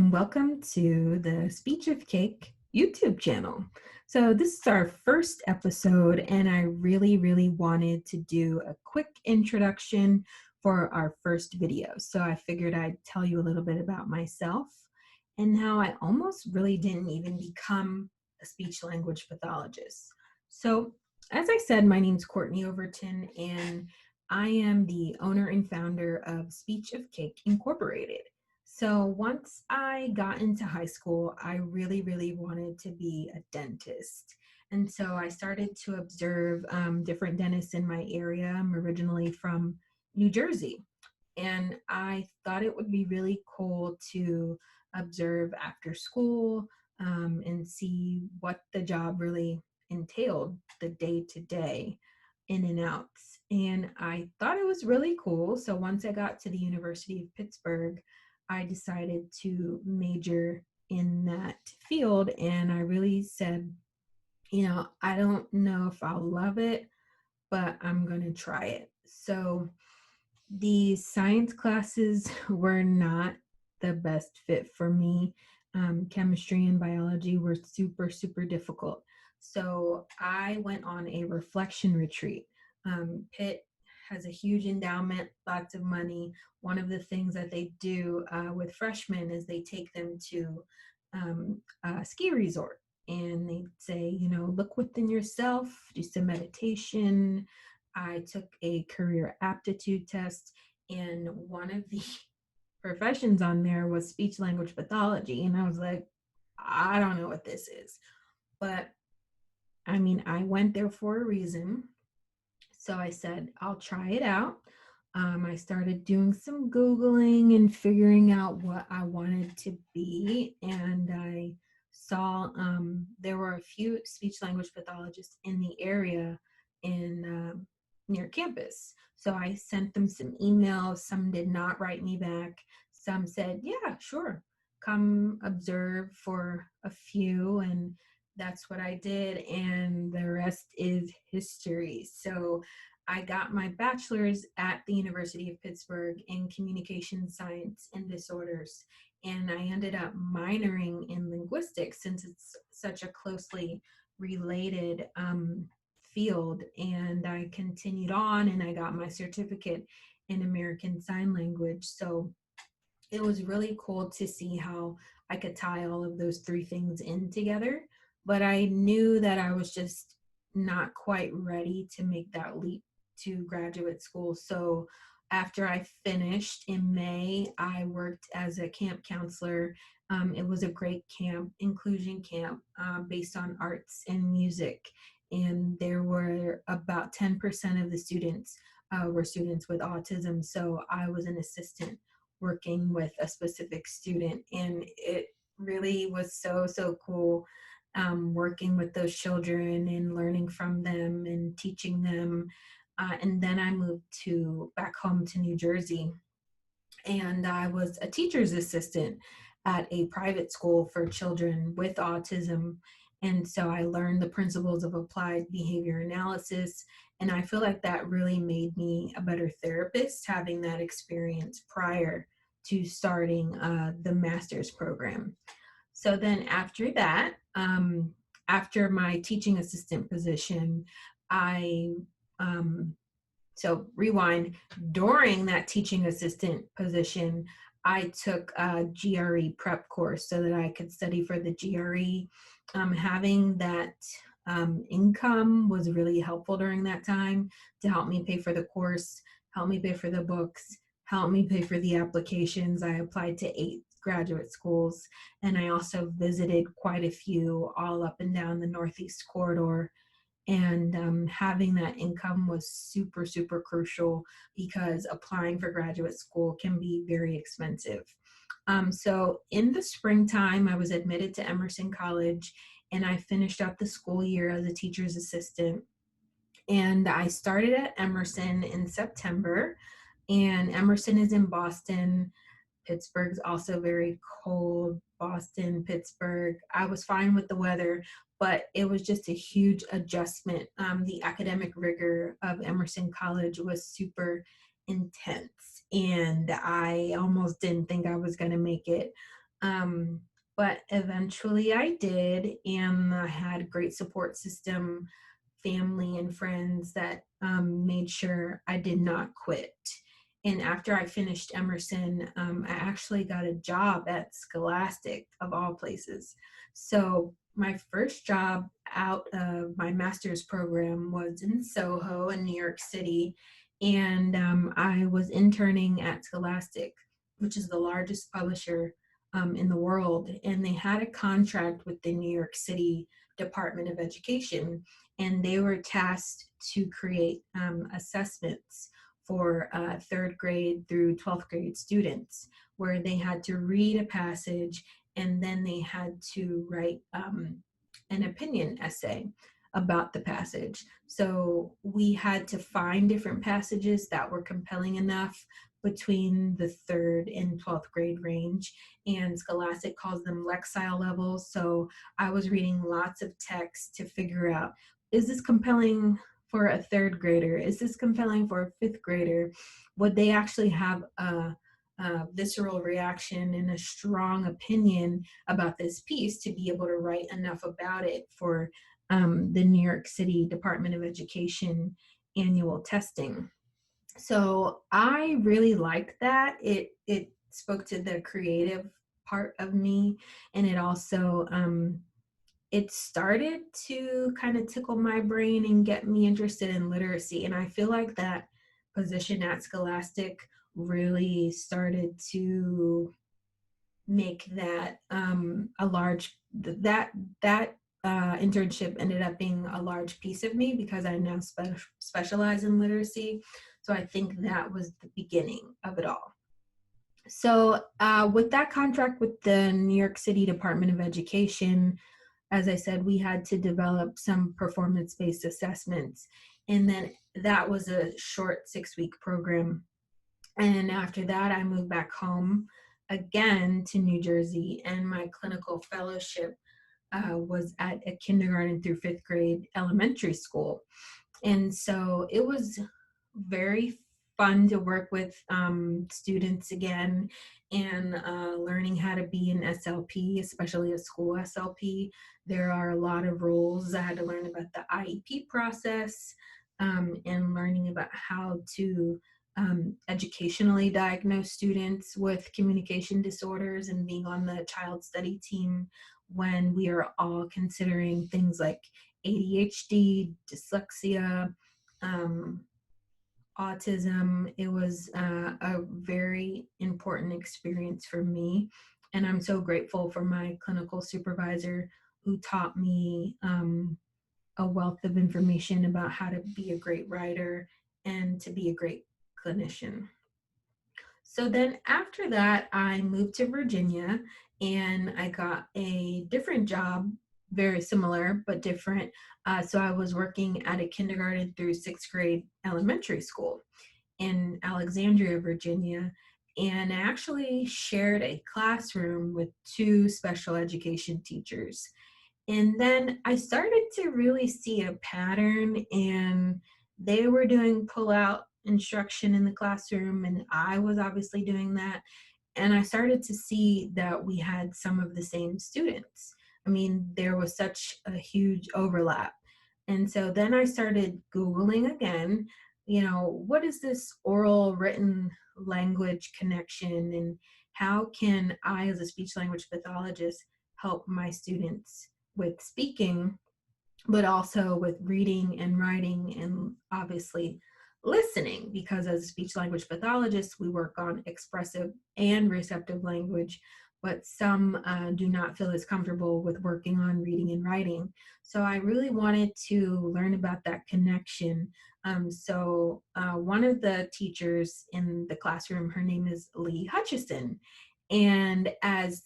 and welcome to the Speech of Cake YouTube channel. So this is our first episode, and I really wanted to do a quick introduction for our first video. So I figured I'd tell you a little bit about myself and how I almost really didn't even become a speech language pathologist. So as I said, my name's Courtney Overton, and I am the owner and founder of Speech of Cake Incorporated. So once I got into high school, I really wanted to be a dentist. And so I started to observe different dentists in my area. I'm originally from New Jersey. And I thought it would be really cool to observe after school and see what the job really entailed, the day to day in and outs. And I thought it was really cool. So once I got to the University of Pittsburgh, I decided to major in that field. And I really said, I don't know if I'll love it, but I'm going to try it. So the science classes were not the best fit for me. Chemistry and biology were super difficult. So I went on a reflection retreat. Pitt has a huge endowment, lots of money. One of the things that they do with freshmen is they take them to a ski resort, and they say, look within yourself, do some meditation. I took a career aptitude test, and one of the professions on there was speech language pathology. And I was like, I don't know what this is. But I went there for a reason. So I said, I'll try it out. I started doing some Googling and figuring out what I wanted to be. And I saw there were a few speech language pathologists in the area in near campus. So I sent them some emails. Some did not write me back. Some said, yeah, sure, come observe for a few. And that's what I did. And the rest is history. So I got my bachelor's at the University of Pittsburgh in communication science and disorders. And I ended up minoring in linguistics since it's such a closely related field. And I continued on, and I got my certificate in American Sign Language. So it was really cool to see how I could tie all of those three things in together. But I knew that I was just not quite ready to make that leap to graduate school. So after I finished in May, I worked as a camp counselor. It was a great camp, inclusion camp, based on arts and music. And there were about 10% of the students were students with autism. So I was an assistant working with a specific student, and it really was so cool working with those children and learning from them and teaching them. And then I moved back home to New Jersey, and I was a teacher's assistant at a private school for children with autism. And so I learned the principles of applied behavior analysis. And I feel like that really made me a better therapist, having that experience prior to starting the master's program. So then after that, after my teaching assistant position, I, so rewind, during that teaching assistant position, I took a GRE prep course so that I could study for the GRE. Having that income was really helpful during that time to help me pay for the course, help me pay for the books, help me pay for the applications. I applied to 8 graduate schools, and I also visited quite a few all up and down the Northeast corridor. And having that income was super crucial, because applying for graduate school can be very expensive. So in the springtime, I was admitted to Emerson College, and I finished up the school year as a teacher's assistant. And I started at Emerson in September, and Emerson is in Boston. Pittsburgh's also very cold. Boston, Pittsburgh. I was fine with the weather, but it was just a huge adjustment. The academic rigor of Emerson College was super intense, and I almost didn't think I was going to make it. Um, but eventually I did, and I had a great support system, family and friends that made sure I did not quit. And after I finished Emerson, I actually got a job at Scholastic, of all places. So my first job out of my master's program was in Soho in New York City. And I was interning at Scholastic, which is the largest publisher in the world. And they had a contract with the New York City Department of Education, and they were tasked to create assessments for third grade through 12th grade students, where they had to read a passage and then they had to write an opinion essay about the passage. So we had to find different passages that were compelling enough between the third and 12th grade range, and Scholastic calls them Lexile levels. So I was reading lots of text to figure out, is this compelling for a third grader? Is this compelling for a fifth grader? Would they actually have a visceral reaction and a strong opinion about this piece to be able to write enough about it for the New York City Department of Education annual testing? So I really liked that. It spoke to the creative part of me, and it also it started to kind of tickle my brain and get me interested in literacy. And I feel like that position at Scholastic really started to make that a large that that internship ended up being a large piece of me because I now specialize in literacy. So I think that was the beginning of it all. So with that contract with the New York City Department of Education, as I said, we had to develop some performance-based assessments. And then that was a short 6-week program. And after that, I moved back home again to New Jersey, and my clinical fellowship was at a kindergarten through fifth grade elementary school. And so it was very fun to work with students again, and learning how to be an SLP, especially a school SLP. There are a lot of rules. I had to learn about the IEP process, and learning about how to educationally diagnose students with communication disorders, and being on the child study team when we are all considering things like ADHD, dyslexia, um, autism. It was a very important experience for me. And I'm so grateful for my clinical supervisor who taught me a wealth of information about how to be a great writer and to be a great clinician. So then after that, I moved to Virginia and I got a different job, very similar but different. So I was working at a kindergarten through sixth grade elementary school in Alexandria, Virginia. And I actually shared a classroom with two special education teachers. And then I started to really see a pattern, and they were doing pull out instruction in the classroom, and I was obviously doing that. And I started to see that we had some of the same students. I mean, there was such a huge overlap. And so then I started Googling again, what is this oral written language connection, and how can I, as a speech language pathologist, help my students with speaking, but also with reading and writing, and obviously listening, because as a speech language pathologist, we work on expressive and receptive language, but some do not feel as comfortable with working on reading and writing. So I really wanted to learn about that connection. So one of the teachers in the classroom, her name is Lee Hutchison. And as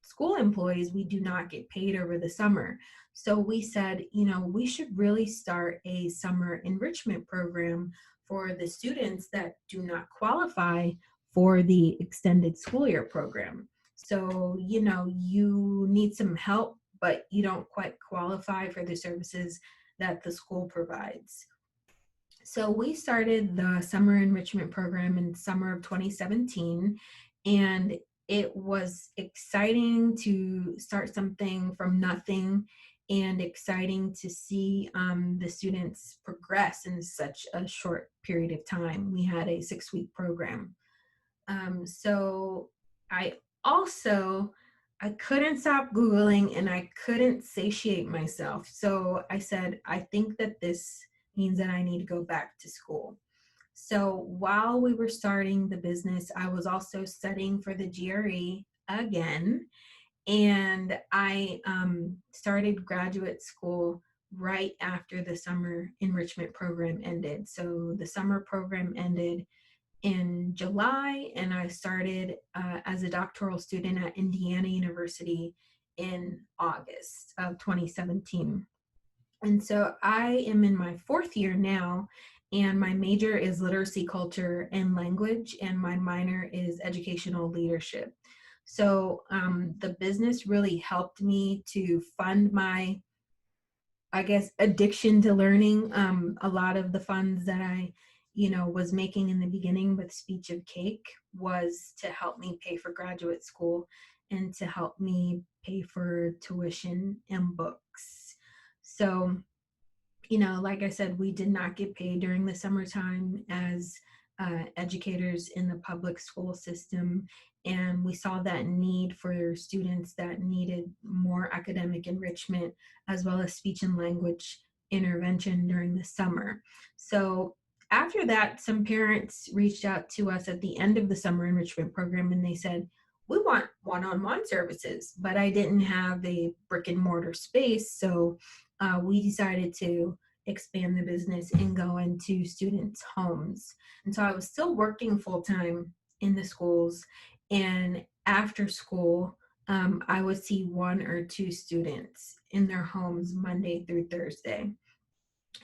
school employees, we do not get paid over the summer. So we said, we should really start a summer enrichment program for the students that do not qualify for the extended school year program. So, you need some help, but you don't quite qualify for the services that the school provides. So we started the summer enrichment program in summer of 2017, and it was exciting to start something from nothing and exciting to see the students progress in such a short period of time. We had a 6-week program. So I also I couldn't stop Googling and I couldn't satiate myself. So I said, I think that this means that I need to go back to school. So while we were starting the business, I was also studying for the GRE again. And I started graduate school right after the summer enrichment program ended. So the summer program ended in July, and I started as a doctoral student at Indiana University in August of 2017. And so I am in my 4th year now, and my major is literacy, culture, and language, and my minor is educational leadership. So the business really helped me to fund my, I guess, addiction to learning. A lot of the funds that I, was making in the beginning with Speech of Cake was to help me pay for graduate school and to help me pay for tuition and books. So, like I said, we did not get paid during the summertime as educators in the public school system. And we saw that need for students that needed more academic enrichment as well as speech and language intervention during the summer. So after that, some parents reached out to us at the end of the summer enrichment program and they said, we want one-on-one services, but I didn't have a brick and mortar space. So we decided to expand the business and go into students' homes. And so I was still working full time in the schools. And after school, I would see 1 or 2 students in their homes Monday through Thursday.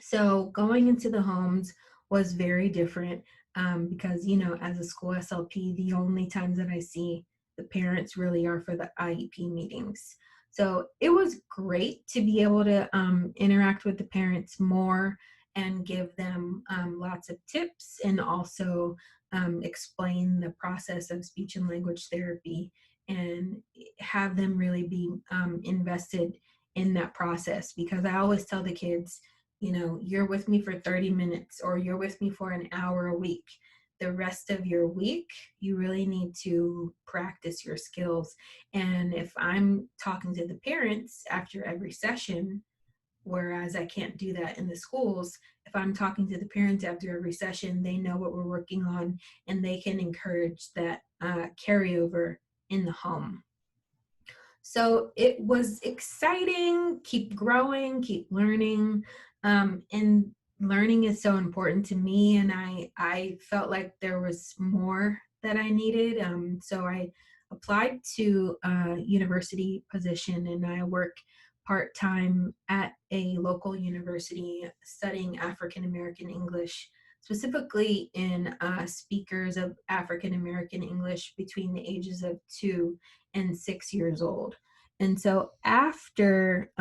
So going into the homes was very different because, as a school SLP, the only times that I see the parents really are for the IEP meetings. So it was great to be able to interact with the parents more and give them lots of tips and also explain the process of speech and language therapy and have them really be invested in that process, because I always tell the kids, you're with me for 30 minutes or you're with me for an hour a week. The rest of your week, you really need to practice your skills. And if I'm talking to the parents after every session, whereas I can't do that in the schools, if I'm talking to the parents after every session, they know what we're working on and they can encourage that carryover in the home. So it was exciting, keep growing, keep learning. And learning is so important to me. And I felt like there was more that I needed. So I applied to a university position and I work part-time at a local university studying African American English, specifically in speakers of African American English between the ages of 2 and 6 years old. And so after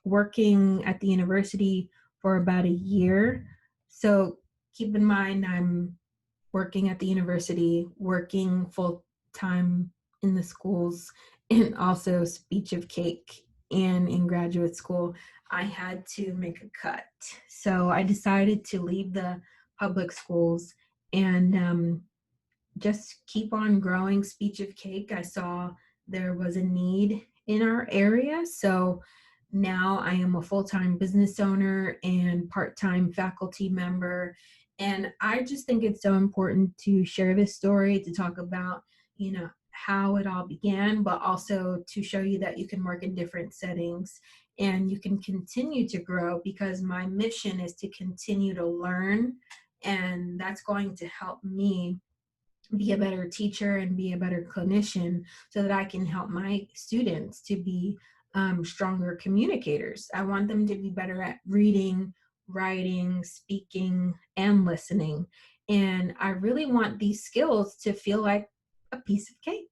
working at the university for about a year, so keep in mind I'm working at the university, working full time in the schools, and also Speech of Cake and in graduate school, I had to make a cut. So I decided to leave the public schools and just keep on growing Speech of Cake. I saw there was a need in our area. So now I am a full-time business owner and part-time faculty member. And I just think it's so important to share this story, to talk about, how it all began, but also to show you that you can work in different settings and you can continue to grow, because my mission is to continue to learn. And that's going to help me be a better teacher and be a better clinician so that I can help my students to be stronger communicators. I want them to be better at reading, writing, speaking, and listening. And I really want these skills to feel like a piece of cake.